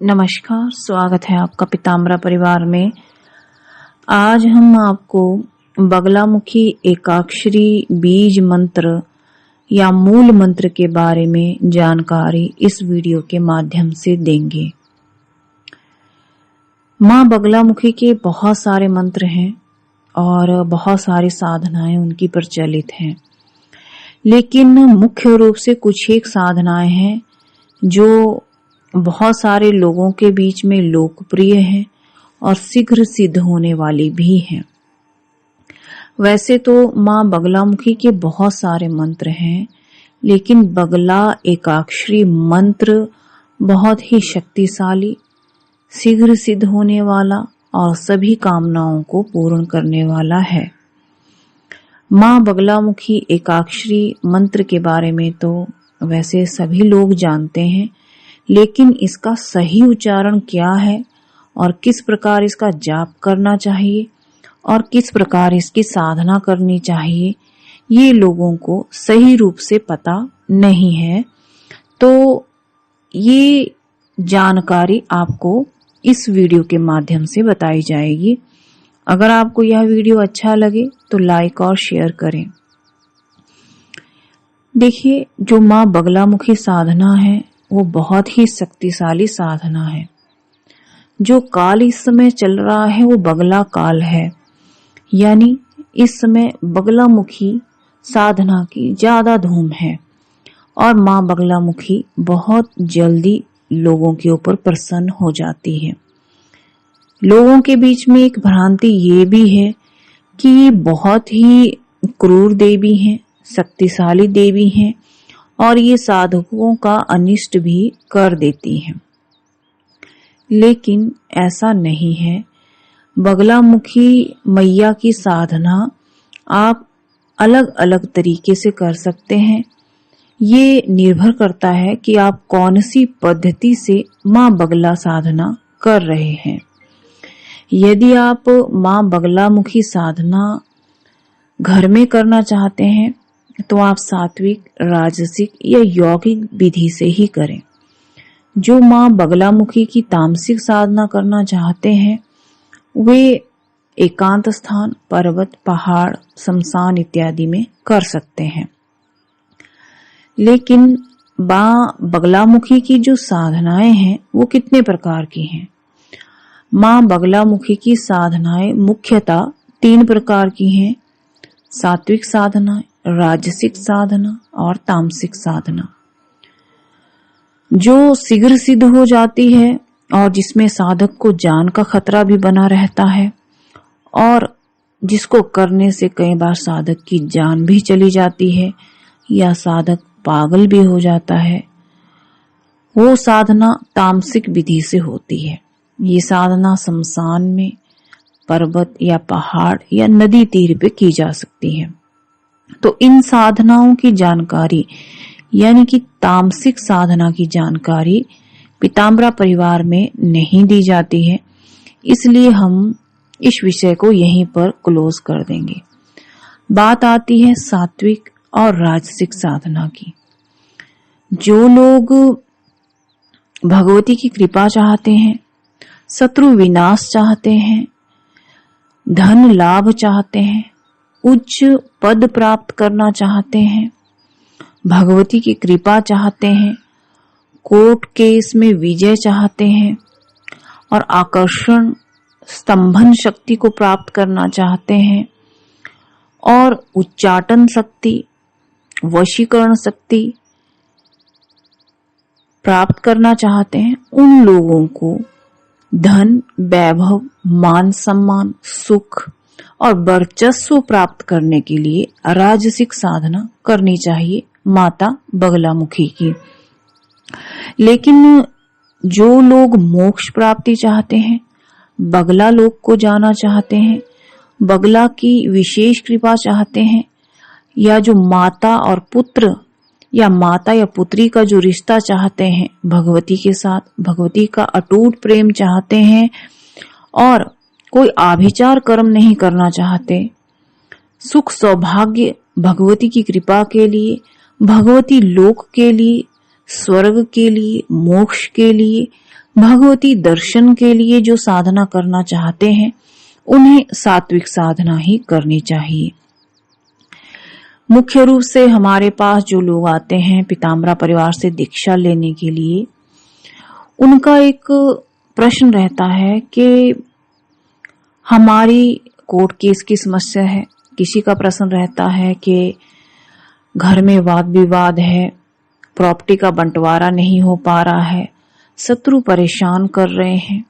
नमस्कार, स्वागत है आपका पीताम्बरा परिवार में। आज हम आपको बगलामुखी एकाक्षरी बीज मंत्र या मूल मंत्र के बारे में जानकारी इस वीडियो के माध्यम से देंगे। माँ बगलामुखी के बहुत सारे मंत्र हैं और बहुत सारी साधनाएं उनकी प्रचलित हैं, लेकिन मुख्य रूप से कुछ एक साधनाएं हैं जो बहुत सारे लोगों के बीच में लोकप्रिय हैं और शीघ्र सिद्ध होने वाली भी हैं। वैसे तो माँ बगलामुखी के बहुत सारे मंत्र हैं, लेकिन बगला एकाक्षरी मंत्र बहुत ही शक्तिशाली, शीघ्र सिद्ध होने वाला और सभी कामनाओं को पूर्ण करने वाला है। माँ बगलामुखी एकाक्षरी मंत्र के बारे में तो वैसे सभी लोग जानते हैं, लेकिन इसका सही उच्चारण क्या है और किस प्रकार इसका जाप करना चाहिए और किस प्रकार इसकी साधना करनी चाहिए, ये लोगों को सही रूप से पता नहीं है। तो ये जानकारी आपको इस वीडियो के माध्यम से बताई जाएगी। अगर आपको यह वीडियो अच्छा लगे तो लाइक और शेयर करें। देखिए, जो माँ बगलामुखी साधना है वो बहुत ही शक्तिशाली साधना है। जो काल इस समय चल रहा है वो बगला काल है, यानी इस समय बगलामुखी साधना की ज्यादा धूम है और माँ बगलामुखी बहुत जल्दी लोगों के ऊपर प्रसन्न हो जाती है। लोगों के बीच में एक भ्रांति ये भी है कि ये बहुत ही क्रूर देवी हैं, शक्तिशाली देवी हैं और ये साधकों का अनिष्ट भी कर देती हैं, लेकिन ऐसा नहीं है। बगलामुखी मैया की साधना आप अलग अलग तरीके से कर सकते हैं। ये निर्भर करता है कि आप कौन सी पद्धति से माँ बगला साधना कर रहे हैं। यदि आप माँ बगलामुखी साधना घर में करना चाहते हैं तो आप सात्विक, राजसिक या यौगिक विधि से ही करें। जो माँ बगलामुखी की तामसिक साधना करना चाहते हैं वे एकांत स्थान, पर्वत, पहाड़, शमशान इत्यादि में कर सकते हैं। लेकिन माँ बगलामुखी की जो साधनाएं हैं वो कितने प्रकार की हैं? माँ बगलामुखी की साधनाएं मुख्यतः 3 प्रकार की हैं: सात्विक साधना, राजसिक साधना और तामसिक साधना। जो शीघ्र सिद्ध हो जाती है और जिसमें साधक को जान का खतरा भी बना रहता है और जिसको करने से कई बार साधक की जान भी चली जाती है या साधक पागल भी हो जाता है, वो साधना तामसिक विधि से होती है। ये साधना शमशान में, पर्वत या पहाड़ या नदी तीर पे की जा सकती है। तो इन साधनाओं की जानकारी यानी कि तामसिक साधना की जानकारी पीताम्बरा परिवार में नहीं दी जाती है, इसलिए हम इस विषय को यहीं पर क्लोज कर देंगे। बात आती है सात्विक और राजसिक साधना की। जो लोग भगवती की कृपा चाहते हैं, शत्रु विनाश चाहते हैं, धन लाभ चाहते हैं, उच्च पद प्राप्त करना चाहते हैं, भगवती की कृपा चाहते हैं, कोर्ट केस में विजय चाहते हैं और आकर्षण स्तंभन शक्ति को प्राप्त करना चाहते हैं और उच्चाटन शक्ति, वशीकरण शक्ति प्राप्त करना चाहते हैं, उन लोगों को धन, वैभव, मान सम्मान, सुख और वर्चस्व प्राप्त करने के लिए राजसिक साधना करनी चाहिए माता बगलामुखी की। लेकिन जो लोग मोक्ष प्राप्ति चाहते हैं, बगला लोक को जाना चाहते हैं, बगला की विशेष कृपा चाहते हैं, या जो माता और पुत्र या माता या पुत्री का जो रिश्ता चाहते हैं भगवती के साथ, भगवती का अटूट प्रेम चाहते हैं और कोई आभिचार कर्म नहीं करना चाहते, सुख सौभाग्य भगवती की कृपा के लिए, भगवती लोक के लिए, स्वर्ग के लिए, मोक्ष के लिए, भगवती दर्शन के लिए जो साधना करना चाहते हैं उन्हें सात्विक साधना ही करनी चाहिए। मुख्य रूप से हमारे पास जो लोग आते हैं पीताम्बरा परिवार से दीक्षा लेने के लिए, उनका एक प्रश्न रहता है कि हमारी कोर्ट केस की समस्या है, किसी का प्रश्न रहता है कि घर में वाद विवाद है, प्रॉपर्टी का बंटवारा नहीं हो पा रहा है, शत्रु परेशान कर रहे हैं,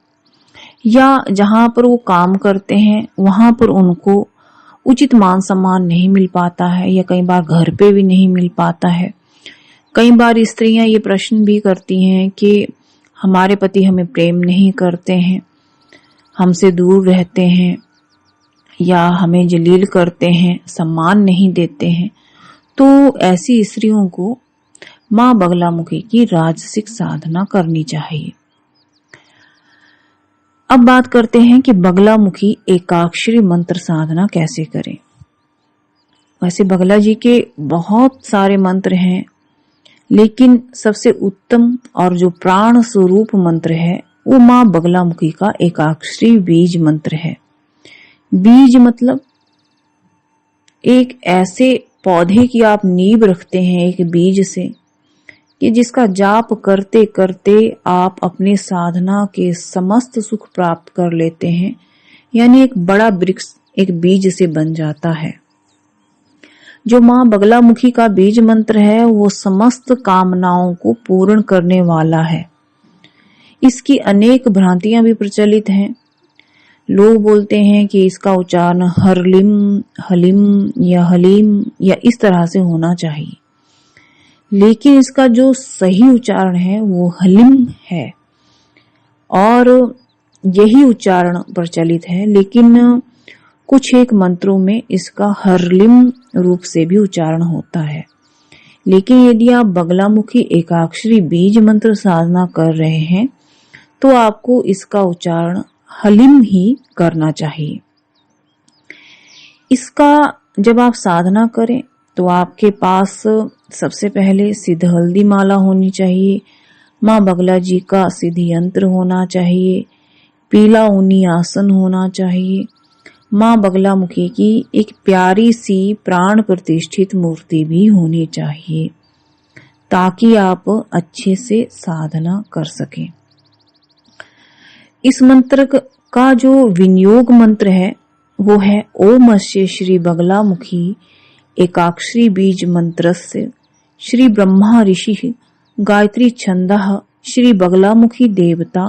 या जहां पर वो काम करते हैं वहां पर उनको उचित मान सम्मान नहीं मिल पाता है, या कई बार घर पे भी नहीं मिल पाता है। कई बार स्त्रियां ये प्रश्न भी करती हैं कि हमारे पति हमें प्रेम नहीं करते हैं, हमसे दूर रहते हैं, या हमें जलील करते हैं, सम्मान नहीं देते हैं। तो ऐसी स्त्रियों को मां बगलामुखी की राजसिक साधना करनी चाहिए। अब बात करते हैं कि बगलामुखी एकाक्षरी मंत्र साधना कैसे करें। वैसे बगला जी के बहुत सारे मंत्र हैं, लेकिन सबसे उत्तम और जो प्राण स्वरूप मंत्र है वो मां बगलामुखी का एकाक्षरी बीज मंत्र है। बीज मतलब एक ऐसे पौधे की आप नींव रखते हैं एक बीज से, कि जिसका जाप करते करते आप अपने साधना के समस्त सुख प्राप्त कर लेते हैं, यानी एक बड़ा वृक्ष एक बीज से बन जाता है। जो मां बगलामुखी का बीज मंत्र है वो समस्त कामनाओं को पूर्ण करने वाला है। इसकी अनेक भ्रांतियां भी प्रचलित हैं। लोग बोलते हैं कि इसका उच्चारण हरलिम, हलिम या हलीम या इस तरह से होना चाहिए, लेकिन इसका जो सही उच्चारण है वो हलिम है, और यही उच्चारण प्रचलित है। लेकिन कुछ एक मंत्रों में इसका हरलिम रूप से भी उच्चारण होता है। लेकिन यदि आप बगलामुखी एकाक्षरी बीज मंत्र साधना कर रहे हैं तो आपको इसका उच्चारण हलिम ही करना चाहिए। इसका जब आप साधना करें तो आपके पास सबसे पहले सिद्ध हल्दी माला होनी चाहिए, मां बगला जी का सिद्ध यंत्र होना चाहिए, पीला ऊनी आसन होना चाहिए, मां बगलामुखी की एक प्यारी सी प्राण प्रतिष्ठित मूर्ति भी होनी चाहिए, ताकि आप अच्छे से साधना कर सकें। इस मंत्र का जो विनियोग मंत्र है वो है ओम अस्य श्री बगलामुखी एकाक्षरी बीज मंत्रस्य श्री ब्रह्मा ऋषि गायत्री छंदः श्री बगलामुखी देवता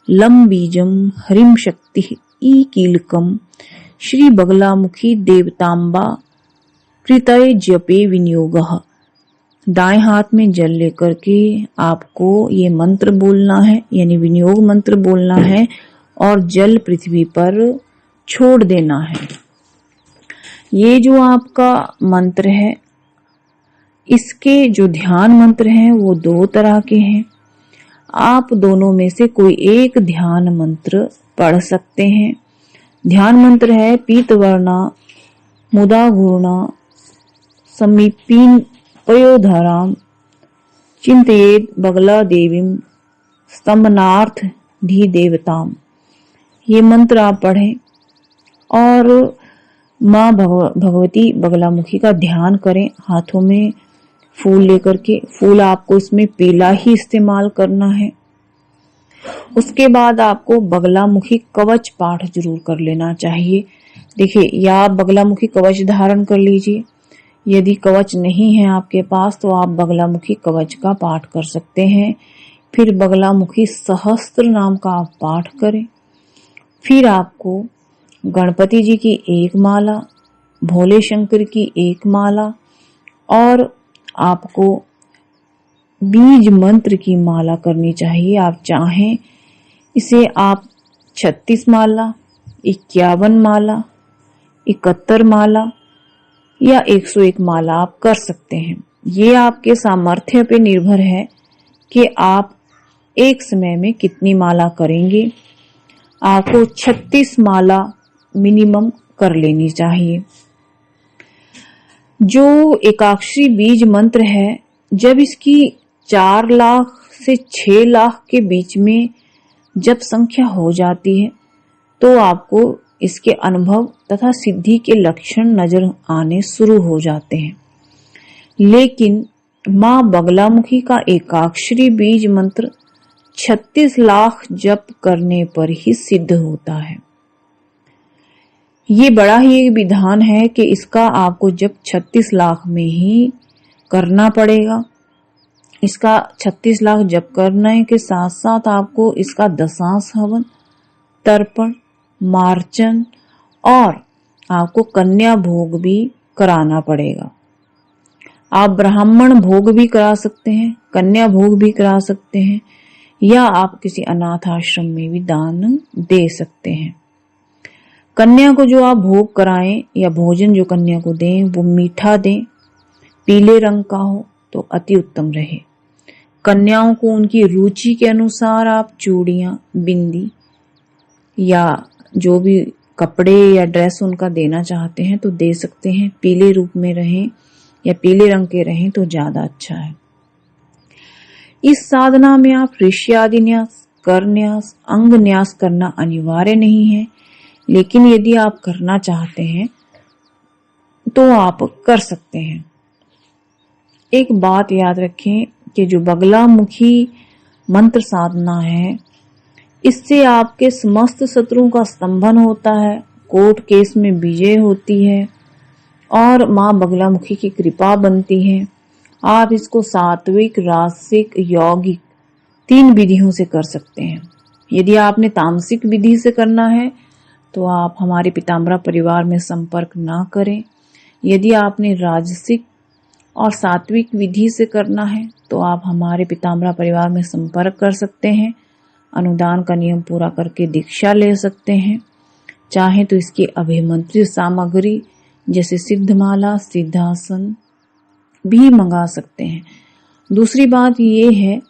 लम बीजम हरिम शक्ति ई कीलकम श्री बगलामुखी देवतांबा कृतये जपे विनियोगः। दाएं हाथ में जल लेकर के आपको ये मंत्र बोलना है, यानी विनियोग मंत्र बोलना है, और जल पृथ्वी पर छोड़ देना है। ये जो आपका मंत्र है, इसके जो ध्यान मंत्र हैं वो दो तरह के हैं। आप दोनों में से कोई एक ध्यान मंत्र पढ़ सकते हैं। ध्यान मंत्र है पीतवर्णा मुदा घूर्णा समीपीन पयोधराम चिंतयेद बगला देवीम स्तंभनार्थ धी देवताम। ये मंत्र आप पढ़ें और मां भगवती बगलामुखी का ध्यान करें। हाथों में फूल लेकर के, फूल आपको इसमें पीला ही इस्तेमाल करना है। उसके बाद आपको बगलामुखी कवच पाठ जरूर कर लेना चाहिए। देखिए, या आप बगलामुखी कवच धारण कर लीजिए, यदि कवच नहीं है आपके पास तो आप बगलामुखी कवच का पाठ कर सकते हैं। फिर बगलामुखी सहस्त्र नाम का आप पाठ करें। फिर आपको गणपति जी की एक माला, भोले शंकर की एक माला, और आपको बीज मंत्र की माला करनी चाहिए। आप चाहें इसे आप 36 माला, 51 माला, 71 माला या 101 माला आप कर सकते हैं। ये आपके सामर्थ्य पे निर्भर है कि आप एक समय में कितनी माला करेंगे। आपको 36 माला मिनिमम कर लेनी चाहिए। जो एकाक्षरी बीज मंत्र है, जब इसकी 4 लाख से 6 लाख के बीच में जब संख्या हो जाती है तो आपको इसके अनुभव तथा सिद्धि के लक्षण नजर आने शुरू हो जाते हैं। लेकिन मां बगलामुखी का एकाक्षरी बीज मंत्र 36 लाख जप करने पर ही सिद्ध होता है। ये बड़ा ही एक विधान है कि इसका आपको जप 36 लाख में ही करना पड़ेगा। इसका 36 लाख जप करने के साथ साथ आपको इसका दशांश हवन, तर्पण, मार्चन और आपको कन्या भोग भी कराना पड़ेगा। आप ब्राह्मण भोग भी करा सकते हैं, कन्या भोग भी करा सकते हैं, या आप किसी अनाथ आश्रम में भी दान दे सकते हैं। कन्या को जो आप भोग कराएं या भोजन जो कन्या को दें वो मीठा दें, पीले रंग का हो तो अति उत्तम रहे। कन्याओं को उनकी रुचि के अनुसार आप चूड़ियां, बिंदी या जो भी कपड़े या ड्रेस उनका देना चाहते हैं तो दे सकते हैं। पीले रूप में रहें या पीले रंग के रहें तो ज्यादा अच्छा है। इस साधना में आप ऋषि आदि न्यास, कर न्यास, अंग न्यास करना अनिवार्य नहीं है, लेकिन यदि आप करना चाहते हैं तो आप कर सकते हैं। एक बात याद रखें कि जो बगलामुखी मंत्र साधना है इससे आपके समस्त शत्रुओं का स्तंभन होता है, कोर्ट केस में विजय होती है और मां बगलामुखी की कृपा बनती है। आप इसको सात्विक, राजसिक, यौगिक 3 विधियों से कर सकते हैं। यदि आपने तामसिक विधि से करना है तो आप हमारे पीताम्बरा परिवार में संपर्क ना करें। यदि आपने राजसिक और सात्विक विधि से करना है तो आप हमारे पीताम्बरा परिवार में संपर्क कर सकते हैं। अनुदान का नियम पूरा करके दीक्षा ले सकते हैं। चाहे तो इसकी अभिमंत्रित सामग्री जैसे सिद्धमाला, सिद्धासन भी मंगा सकते हैं। दूसरी बात ये है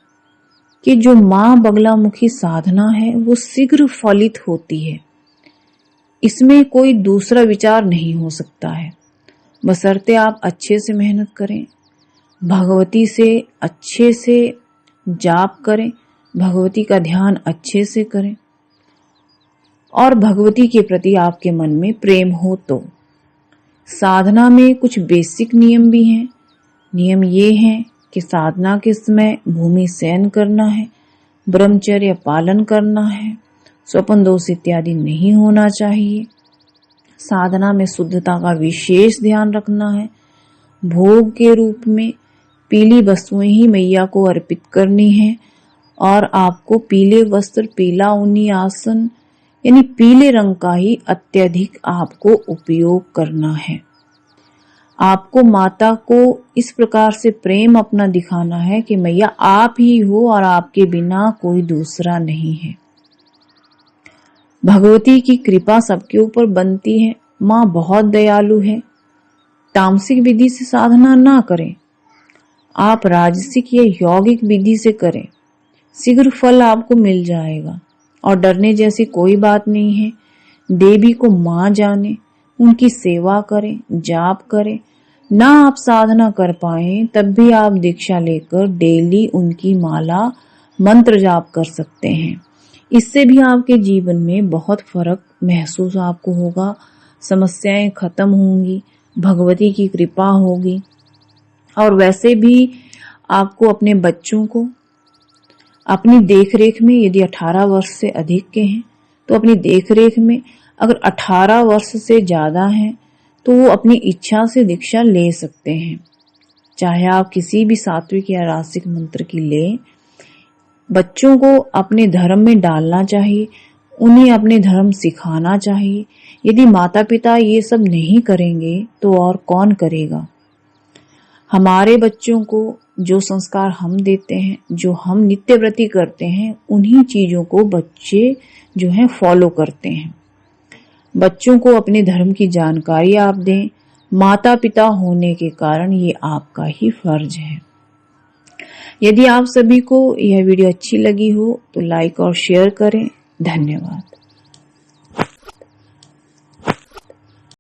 कि जो मां बगलामुखी साधना है वो शीघ्र फलित होती है। इसमें कोई दूसरा विचार नहीं हो सकता है, बशर्ते आप अच्छे से मेहनत करें, भगवती से अच्छे से जाप करें, भगवती का ध्यान अच्छे से करें और भगवती के प्रति आपके मन में प्रेम हो तो। साधना में कुछ बेसिक नियम भी हैं। नियम ये हैं कि साधना के समय भूमि शयन करना है, ब्रह्मचर्य पालन करना है, स्वपन दोष इत्यादि नहीं होना चाहिए। साधना में शुद्धता का विशेष ध्यान रखना है। भोग के रूप में पीली वस्तुएं ही मैया को अर्पित करनी है और आपको पीले वस्त्र, पीला ऊनी आसन यानी पीले रंग का ही अत्यधिक आपको उपयोग करना है। आपको माता को इस प्रकार से प्रेम अपना दिखाना है कि मैया आप ही हो और आपके बिना कोई दूसरा नहीं है। भगवती की कृपा सबके ऊपर बनती है। माँ बहुत दयालु है। तामसिक विधि से साधना ना करें, आप राजसिक या यौगिक विधि से करें, शीघ्र फल आपको मिल जाएगा और डरने जैसी कोई बात नहीं है। देवी को माँ जाने, उनकी सेवा करें, जाप करें। ना आप साधना कर पाए तब भी आप दीक्षा लेकर डेली उनकी माला, मंत्र जाप कर सकते हैं। इससे भी आपके जीवन में बहुत फर्क महसूस आपको होगा। समस्याएं खत्म होंगी, भगवती की कृपा होगी। और वैसे भी आपको अपने बच्चों को अपनी देखरेख में, यदि 18 वर्ष से अधिक के हैं तो अपनी देखरेख में, अगर 18 वर्ष से ज्यादा हैं तो वो अपनी इच्छा से दीक्षा ले सकते हैं। चाहे आप किसी भी सात्विक या रासिक मंत्र की लें, बच्चों को अपने धर्म में डालना चाहिए, उन्हें अपने धर्म सिखाना चाहिए। यदि माता पिता ये सब नहीं करेंगे तो और कौन करेगा। हमारे बच्चों को जो संस्कार हम देते हैं, जो हम नित्य व्रती करते हैं, उन्हीं चीजों को बच्चे जो हैं फॉलो करते हैं। बच्चों को अपने धर्म की जानकारी आप दें। माता पिता होने के कारण ये आपका ही फर्ज है। यदि आप सभी को यह वीडियो अच्छी लगी हो तो लाइक और शेयर करें। धन्यवाद।